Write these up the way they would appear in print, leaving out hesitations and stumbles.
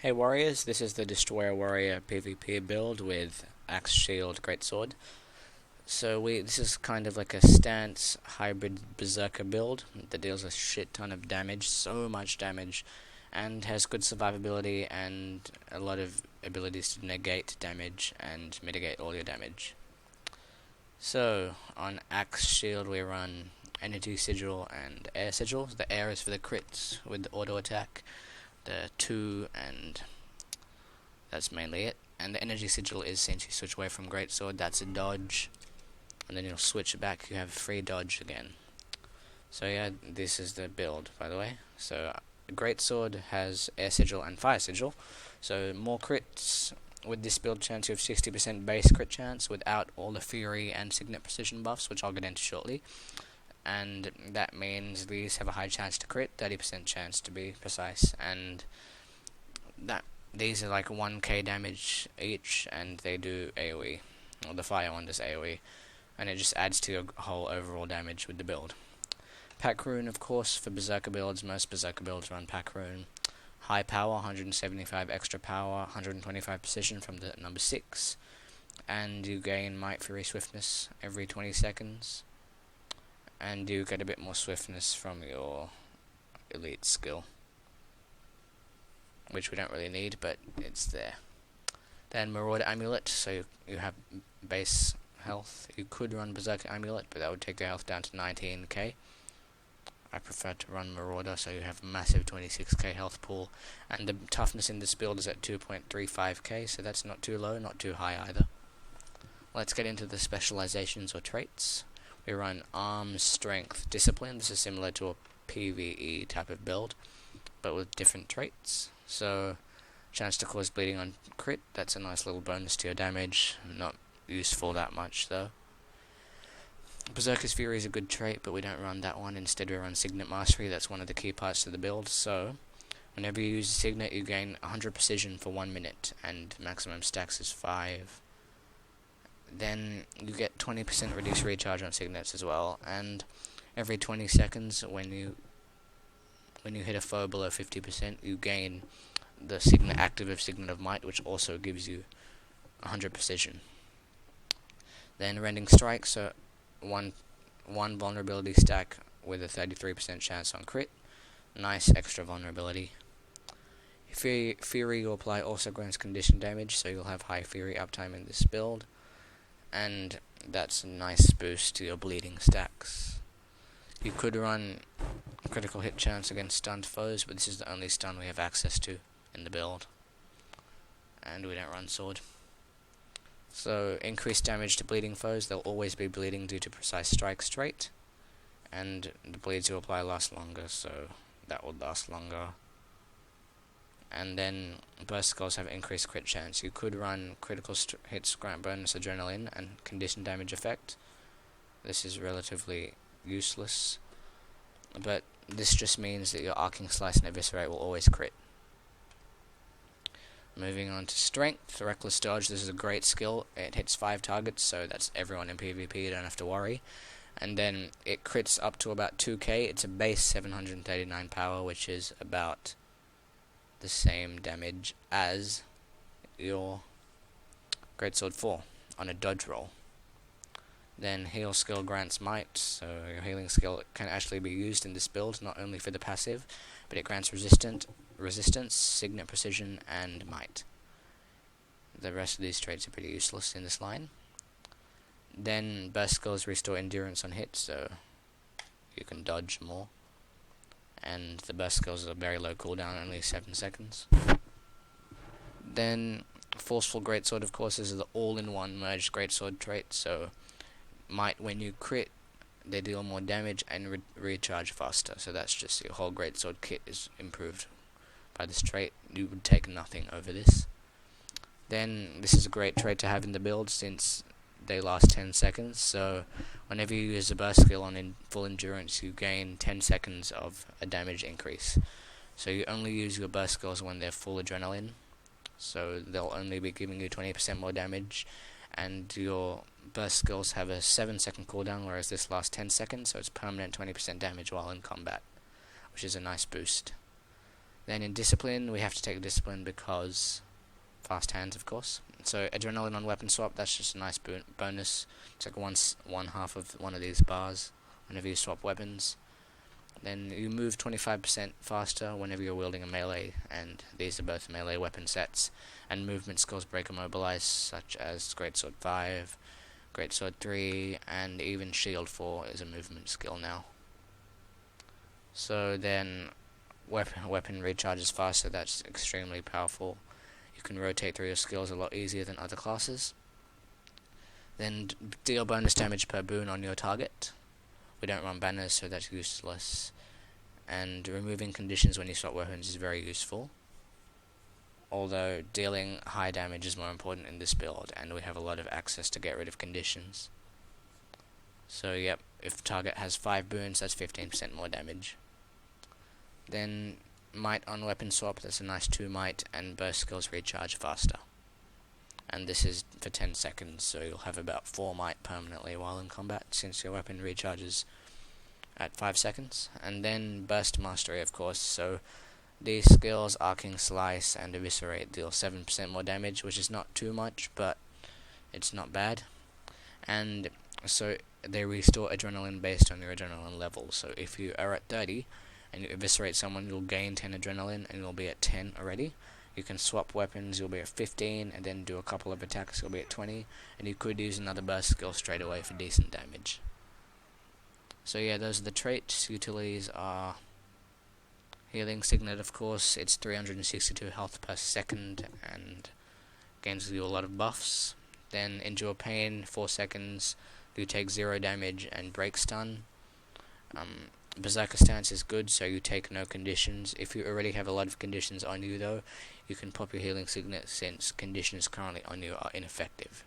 Hey warriors, this is the Destroyer Warrior PvP build with Axe Shield Greatsword. This is kind of like a stance hybrid berserker build that deals a shit ton of damage, so much damage, and has good survivability and a lot of abilities to negate damage and mitigate all your damage. So on Axe Shield we run Energy Sigil and Air Sigil. The air is for the crits with the auto attack. The 2 and that's mainly it. And the energy sigil is since you switch away from greatsword, that's a dodge, and then you'll switch it back, you have free dodge again. So yeah, this is the build, by the way. So greatsword has air sigil and fire sigil, so more crits. With this build chance you have 60% base crit chance without all the fury and signet precision buffs, which I'll get into shortly. And that means these have a high chance to crit, 30% chance to be precise, and these are like 1k damage each, and they do AoE, or the fire one does AoE, and it just adds to your whole overall damage with the build. Pack rune, of course, for berserker builds. Most berserker builds run pack rune. High power, 175 extra power, 125 precision from the number 6, and you gain might, fury, swiftness every 20 seconds. And you get a bit more swiftness from your elite skill, which we don't really need, but it's there. Then Marauder Amulet, so you have base health. You could run Berserker Amulet, but that would take your health down to 19k. I prefer to run Marauder, so you have a massive 26k health pool, and the toughness in this build is at 2.35k, so that's not too low, not too high either. Let's get into the specializations or traits. We run Arms, Strength, Discipline. This is similar to a PvE type of build, but with different traits. So, chance to cause bleeding on crit, that's a nice little bonus to your damage. Not useful that much though. Berserker's Fury is a good trait, but we don't run that one. Instead we run Signet Mastery, that's one of the key parts to the build. So, whenever you use a Signet you gain 100 precision for 1 minute, and maximum stacks is 5. Then you get 20% reduced recharge on Signets as well, and every 20 seconds when you hit a foe below 50%, you gain the Signet active of Signet of Might, which also gives you 100 precision. Then Rending Strike, so one vulnerability stack with a 33% chance on crit. Nice extra vulnerability. Fury you apply also grants condition damage, so you'll have high Fury uptime in this build, and that's a nice boost to your bleeding stacks. You could run critical hit chance against stunned foes, but this is the only stun we have access to in the build, and we don't run sword. So increased damage to bleeding foes, they'll always be bleeding due to precise strike trait, and the bleeds you apply last longer, so that would last longer. And then burst skulls have increased crit chance. You could run critical hits grant bonus adrenaline and condition damage effect. This is relatively useless, but this just means that your arcing slice and eviscerate will always crit. Moving on to strength, reckless dodge. This is a great skill. It hits 5 targets, so that's everyone in PvP, you don't have to worry. And then it crits up to about 2k. It's a base 739 power, which is about the same damage as your Greatsword 4 on a dodge roll. Then heal skill grants might, so your healing skill can actually be used in this build, not only for the passive, but it grants resistance, signet precision, and might. The rest of these traits are pretty useless in this line. Then burst skills restore endurance on hit, so you can dodge more. And the burst skills are very low cooldown, only 7 seconds. Then Forceful Greatsword, of course, is the all-in-one merged Greatsword trait, so might, when you crit, they deal more damage and recharge faster, so that's just your whole Greatsword kit is improved by this trait. You would take nothing over this. Then this is a great trait to have in the build since they last 10 seconds, so whenever you use a burst skill on full endurance, you gain 10 seconds of a damage increase. So you only use your burst skills when they're full adrenaline, so they'll only be giving you 20% more damage, and your burst skills have a 7-second cooldown, whereas this lasts 10 seconds, so it's permanent 20% damage while in combat, which is a nice boost. Then in discipline, we have to take discipline because fast hands, of course. So adrenaline on weapon swap, that's just a nice bonus. It's like one half of one of these bars whenever you swap weapons. Then you move 25% faster whenever you're wielding a melee, and these are both melee weapon sets. And movement skills break immobilize, such as Greatsword 5, Greatsword 3, and even Shield 4 is a movement skill now. So then weapon recharges faster, that's extremely powerful. You can rotate through your skills a lot easier than other classes. Then deal bonus damage per boon on your target. We don't run banners, so that's useless. And removing conditions when you swap weapons is very useful. Although dealing high damage is more important in this build, and we have a lot of access to get rid of conditions. So yep, if target has 5 boons, that's 15% more damage. Then might on weapon swap, that's a nice 2 might, and burst skills recharge faster. And this is for 10 seconds, so you'll have about 4 might permanently while in combat, since your weapon recharges at 5 seconds. And then burst mastery, of course, so these skills, Arcing Slice and Eviscerate, deal 7% more damage, which is not too much, but it's not bad. And so they restore adrenaline based on your adrenaline level, so if you are at 30 and you eviscerate someone, you'll gain 10 adrenaline and you'll be at 10 already. You can swap weapons, you'll be at 15, and then do a couple of attacks, you'll be at 20, and you could use another burst skill straight away for decent damage. So yeah, those are the traits. Utilities are healing Signet, of course, it's 362 health per second and gains you a lot of buffs. Then Endure Pain, 4 seconds, you take 0 damage and break stun. Berserker Stance is good, so you take no conditions. If you already have a lot of conditions on you though, you can pop your healing Signet since conditions currently on you are ineffective.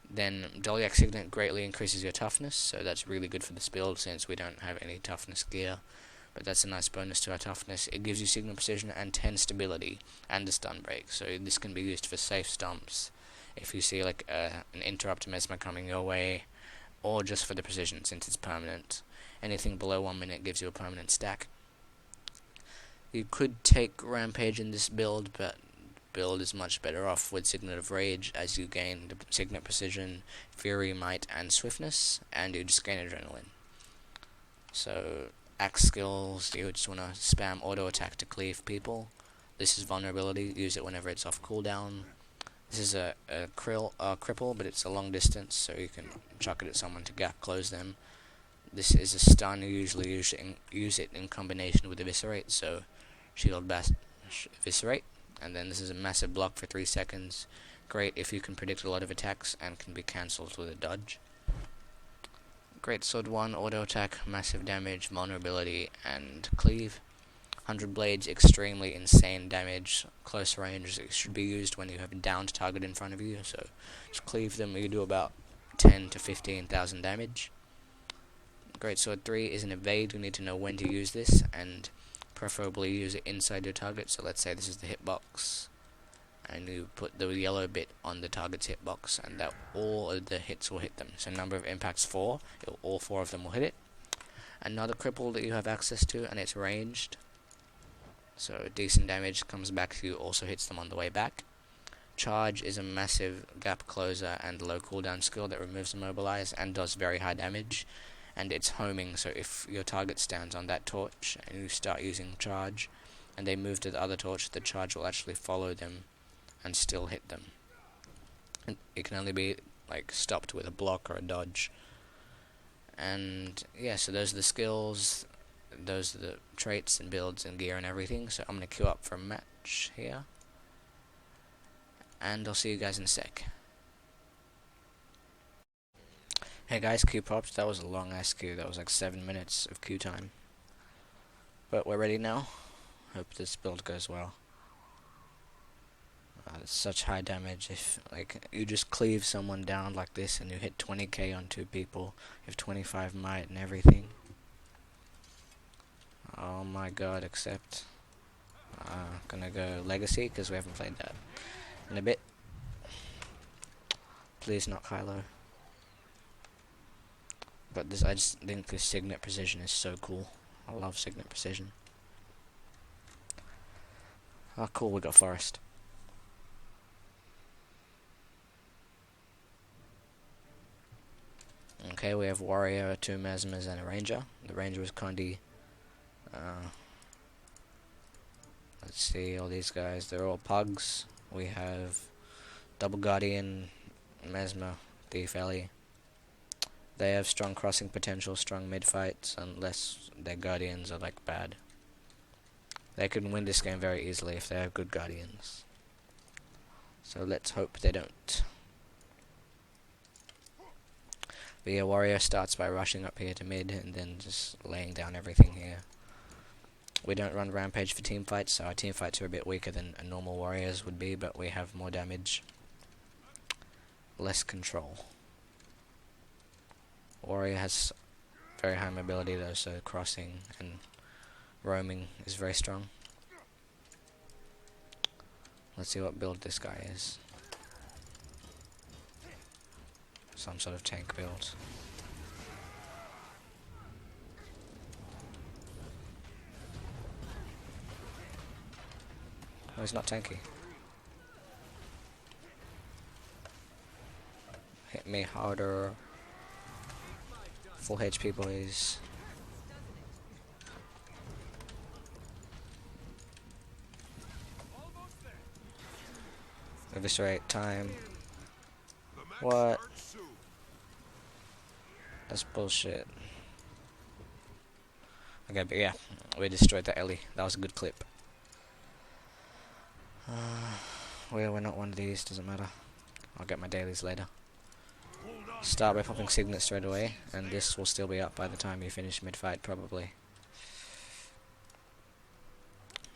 Then Dolyak Signet greatly increases your toughness, so that's really good for this build since we don't have any toughness gear. But that's a nice bonus to our toughness. It gives you Signet Precision and 10 stability and a stun break, so this can be used for safe stumps if you see like an interrupt mesmer coming your way, or just for the precision since it's permanent. Anything below 1 minute gives you a permanent stack. You could take Rampage in this build, but build is much better off with Signet of Rage, as you gain the Signet Precision, Fury, Might, and Swiftness, and you just gain Adrenaline. So axe skills, you just want to spam auto attack to cleave people. This is vulnerability, use it whenever it's off cooldown. This is a cripple, but it's a long distance, so you can chuck it at someone to gap close them. This is a stun, you usually use it in combination with Eviscerate, so Shield Bash Eviscerate. And then this is a massive block for 3 seconds. Great if you can predict a lot of attacks and can be cancelled with a dodge. Greatsword 1, auto attack, massive damage, vulnerability, and cleave. 100 blades, extremely insane damage. Close range, it should be used when you have a downed target in front of you, so just cleave them, you do about 10 to 15,000 damage. Greatsword 3 is an evade, you need to know when to use this, and preferably use it inside your target. So let's say this is the hitbox, and you put the yellow bit on the target's hitbox, and that all of the hits will hit them. So number of impacts 4, all 4 of them will hit it. Another cripple that you have access to, and it's ranged, so decent damage comes back to you, also hits them on the way back. Charge is a massive gap closer and low cooldown skill that removes immobilize and does very high damage. And it's homing, so if your target stands on that torch and you start using charge and they move to the other torch, the charge will actually follow them and still hit them. And it can only be like stopped with a block or a dodge. And yeah, so those are the skills, those are the traits and builds and gear and everything. So I'm going to queue up for a match here, and I'll see you guys in a sec. Hey guys, queue popped. That was a long ass queue. That was like 7 minutes of queue time. But we're ready now. Hope this build goes well. It's such high damage. If like you just cleave someone down like this and you hit 20k on 2 people, you have 25 might and everything. Oh my god, except gonna go Legacy because we haven't played that in a bit. Please not Kylo. But this, I just think this Signet Precision is so cool. I love Signet Precision. Oh cool, we got forest. Okay, we have warrior, 2 mesmers, and a ranger. The ranger was kinda... let's see, all these guys, they're all pugs. We have double guardian, mesmer, thief alley. They have strong crossing potential, strong mid fights, unless their guardians are like bad. They could win this game very easily if they have good guardians. So let's hope they don't. The warrior starts by rushing up here to mid and then just laying down everything here. We don't run rampage for team fights, so our team fights are a bit weaker than a normal warriors would be, but we have more damage, less control. Warrior has very high mobility though, so crossing and roaming is very strong. Let's see what build this guy is. Some sort of tank build. Oh, he's not tanky. Hit me harder. Full HP, boys. Eviscerate time. What? That's bullshit. Okay, but yeah, we destroyed the Ellie. That was a good clip. We're not one of these, doesn't matter. I'll get my dailies later. Start by popping Signet straight away, and this will still be up by the time you finish mid-fight, probably.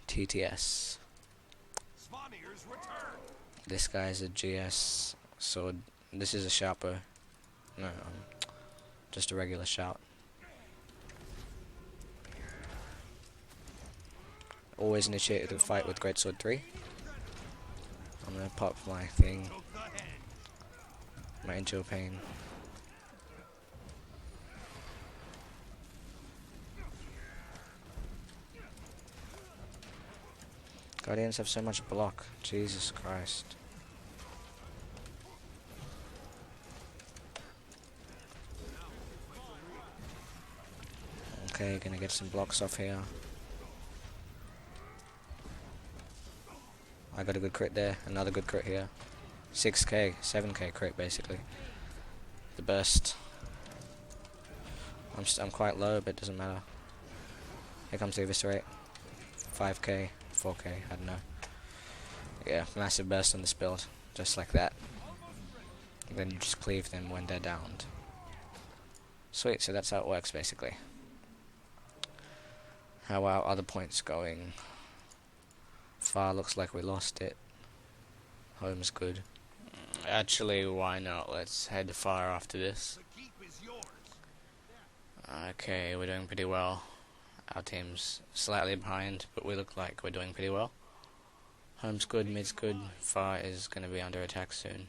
TTS. This guy's a GS sword. This is a sharper. No, just a regular shout. Always initiate the fight with Greatsword 3. I'm gonna pop my thing. My Angel Pain. Guardians have so much block. Jesus Christ. Okay, gonna get some blocks off here. I got a good crit there, another good crit here. 6k, 7k crit basically. The burst. I'm quite low, but it doesn't matter. Here comes the eviscerate. 5k, 4k, I don't know. Yeah, massive burst on this build, just like that. And then you just cleave them when they're downed. Sweet, so that's how it works basically. How are other points going? Far looks like we lost it. Home's good. Actually, why not? Let's head far after this. Okay, we're doing pretty well. Our team's slightly behind, but we look like we're doing pretty well. Home's good, mid's good. Far is going to be under attack soon.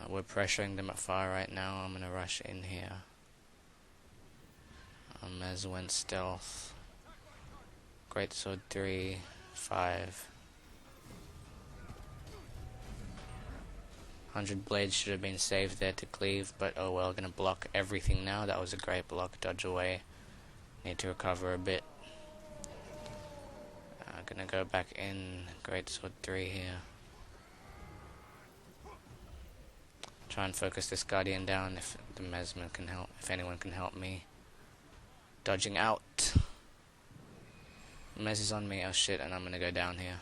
We're pressuring them at far right now. I'm going to rush in here. Mez went stealth. Greatsword 3, 5. 100 blades should have been saved there to cleave, but oh well, gonna block everything now. That was a great block, dodge away. Need to recover a bit. Gonna go back in, Greatsword 3 here. Try and focus this Guardian down if the Mesmer can help, if anyone can help me. Dodging out. Mez is on me, oh shit, and I'm gonna go down here.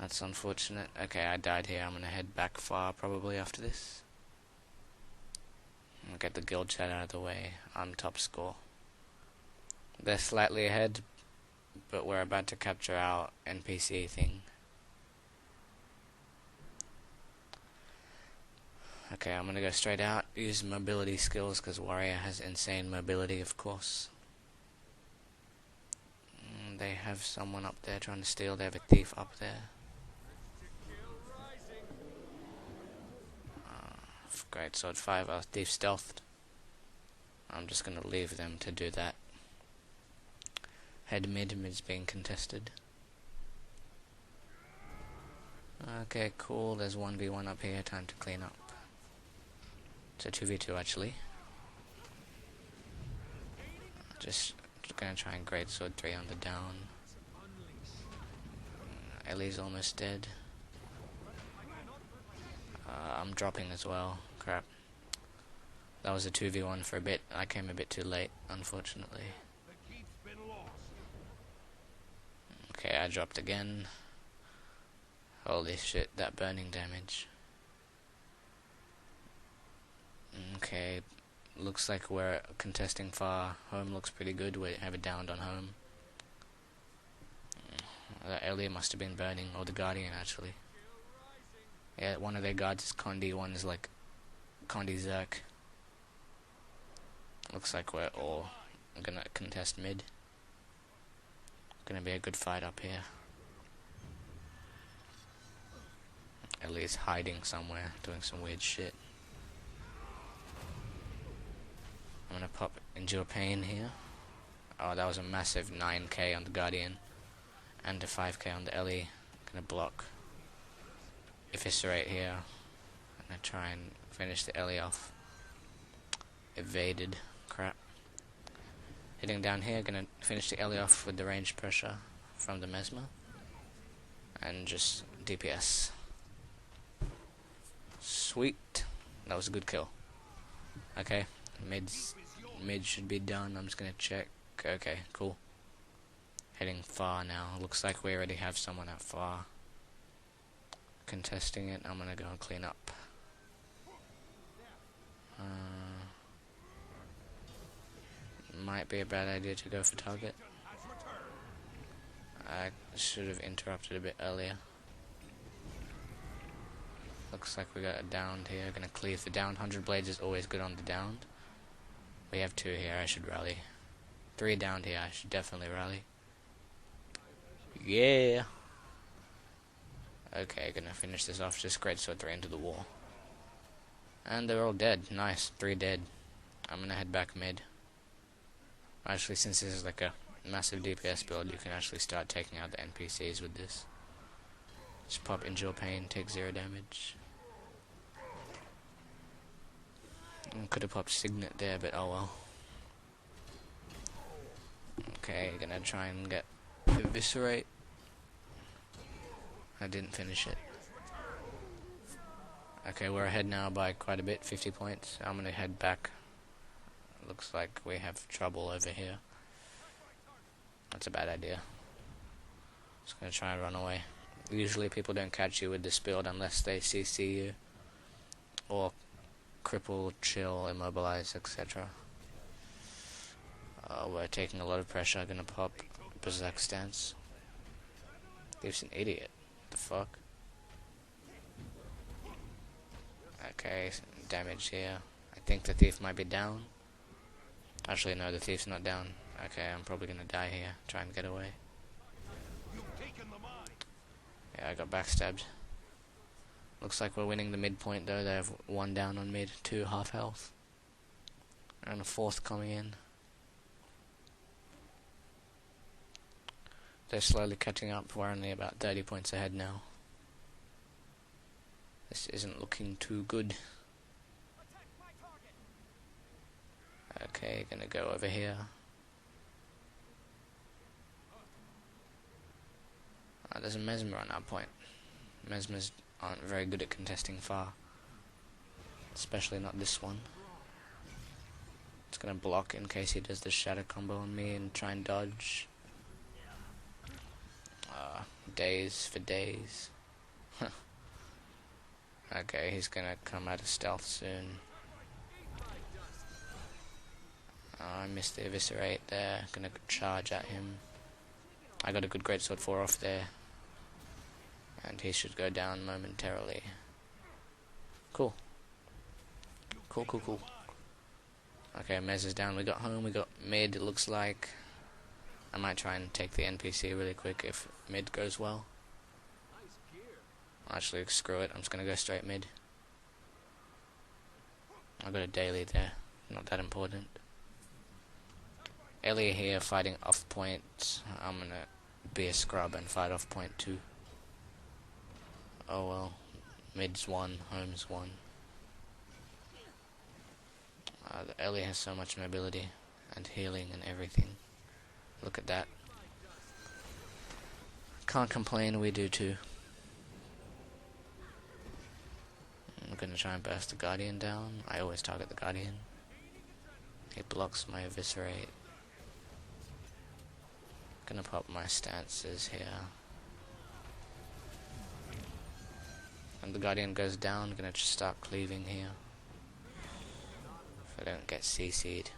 That's unfortunate. Okay, I died here. I'm gonna head back far probably after this. I'll get the guild chat out of the way. I'm top score. They're slightly ahead, but we're about to capture our NPC thing. Okay, I'm gonna go straight out, use mobility skills, because Warrior has insane mobility, of course. They have someone up there trying to steal. They have a thief up there. Greatsword 5, our thief stealthed. I'm just gonna leave them to do that. Head mid's being contested. Okay, cool. There's 1v1 up here. Time to clean up. It's a 2v2 actually. Just gonna try and Greatsword 3 on the down. Ellie's almost dead. I'm dropping as well. Crap. That was a 2v1 for a bit. I came a bit too late, unfortunately. Okay, I dropped again. Holy shit, that burning damage. Okay, looks like we're contesting far. Home looks pretty good. We have it downed on home. That Ellie must have been burning, or the Guardian actually. Yeah, one of their guards is Condi, one is like Condi Zerk. Looks like we're all gonna contest mid. Gonna be a good fight up here. Ellie's hiding somewhere, doing some weird shit. I'm gonna pop Endure Pain here. Oh, that was a massive 9k on the Guardian. And a 5k on the Ellie. Gonna block. Eviscerate here. I'm gonna try and finish the Ellie off. Evaded. Crap. Hitting down here, gonna finish the Ellie off with the range pressure from the Mesmer. And just DPS. Sweet. That was a good kill. Okay. Mid should be done. I'm just gonna check. Okay, cool. Heading far now. Looks like we already have someone at far. Contesting it. I'm gonna go and clean up. Might be a bad idea to go for target. I should have interrupted a bit earlier. Looks like we got a downed here. Gonna cleave the downed. 100 blades is always good on the downed. We have 2 here. I should rally. 3 downed here. I should definitely rally. Yeah. Okay, gonna finish this off. Just Greatsword 3 into the wall. And they're all dead. Nice. 3 dead. I'm gonna head back mid. Actually, since this is like a massive DPS build, you can actually start taking out the NPCs with this. Just pop Endure Pain, take 0 damage. Could have popped Signet there, but oh well. Okay, gonna try and get Eviscerate. I didn't finish it. Okay, we're ahead now by quite a bit, 50 points. I'm gonna head back. Looks like we have trouble over here. That's a bad idea. Just gonna try and run away. Usually people don't catch you with this build unless they CC you. Or cripple, chill, immobilize, etc. We're taking a lot of pressure. Gonna pop Berserk Stance. Thief's an idiot. The fuck? Okay, damage here. I think the Thief might be down. Actually, no, the Thief's not down. Okay, I'm probably gonna die here. Try and get away. Yeah, I got backstabbed. Looks like we're winning the midpoint though. They have 1 down on mid, 2 half health. And a 4th coming in. They're slowly catching up. We're only about 30 points ahead now. This isn't looking too good. Okay, gonna go over here. There's a Mesmer on our point. Mesmers aren't very good at contesting far. Especially not this one. It's gonna block in case he does the shadow combo on me and try and dodge. Days for days. Okay, he's gonna come out of stealth soon. I missed the Eviscerate there. Gonna charge at him. I got a good Greatsword 4 off there. And he should go down momentarily. Cool. Cool. Okay, Mez is down. We got home. We got mid, it looks like. I might try and take the NPC really quick if mid goes well. Actually, screw it. I'm just gonna go straight mid. I got a daily there. Not that important. Ellie here fighting off point. I'm gonna be a scrub and fight off point too. Oh well. Mid's one, home's one. Ellie has so much mobility and healing and everything. Look at that. Can't complain, we do too. I'm gonna try and burst the Guardian down. I always target the Guardian. It blocks my eviscerate. Gonna pop my stances here. And the Guardian goes down, gonna just start cleaving here. If I don't get CC'd.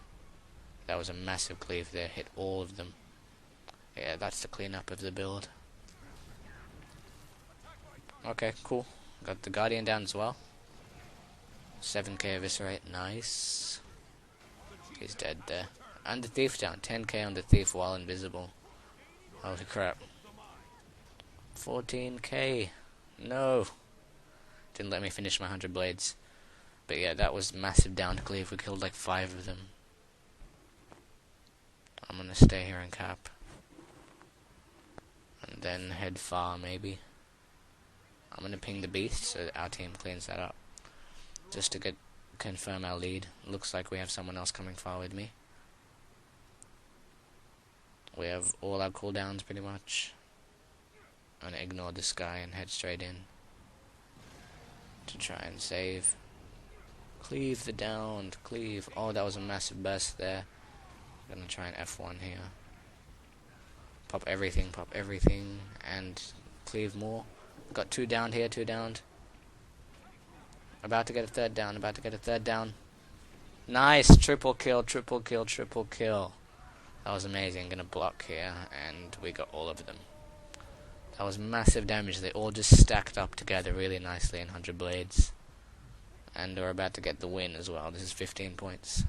That was a massive cleave there, hit all of them. Yeah, that's the cleanup of the build. Okay, cool. Got the Guardian down as well. 7k eviscerate, nice. He's dead there. And the Thief down, 10k on the Thief while invisible. Holy crap. 14k. No. Didn't let me finish my 100 blades. But yeah, that was massive down to cleave. We killed like 5 of them. I'm gonna stay here and cap. And then head far maybe. I'm gonna ping the beast so that our team cleans that up. Just to confirm our lead. Looks like we have someone else coming far with me. We have all our cooldowns pretty much. I'm gonna ignore this guy and head straight in. To try and save. Cleave the downed, cleave. Oh, that was a massive burst there. I'm gonna try and F1 here. Pop everything, and cleave more. Got 2 downed here, 2 downed. About to get a 3rd down, Nice! Triple kill. That was amazing. Gonna block here, and we got all of them. That was massive damage. They all just stacked up together really nicely in 100 blades. And we're about to get the win as well. This is 15 points.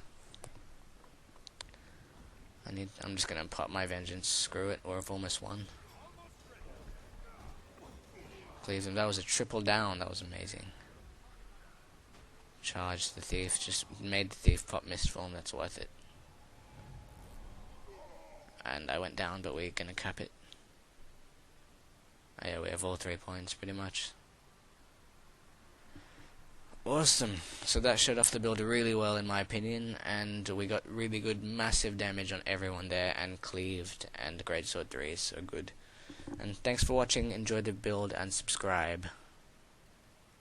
I'm just gonna pop my vengeance. Screw it, or I've almost won. Please, that was a triple down. That was amazing. Charge the Thief. Just made the Thief pop mist form. That's worth it. And I went down, but we're gonna cap it. Oh, yeah, we have all 3 points pretty much. Awesome. So that showed off the build really well in my opinion, and we got really good massive damage on everyone there, and cleaved, and Greatsword 3 is so good. And thanks for watching, enjoy the build, and subscribe.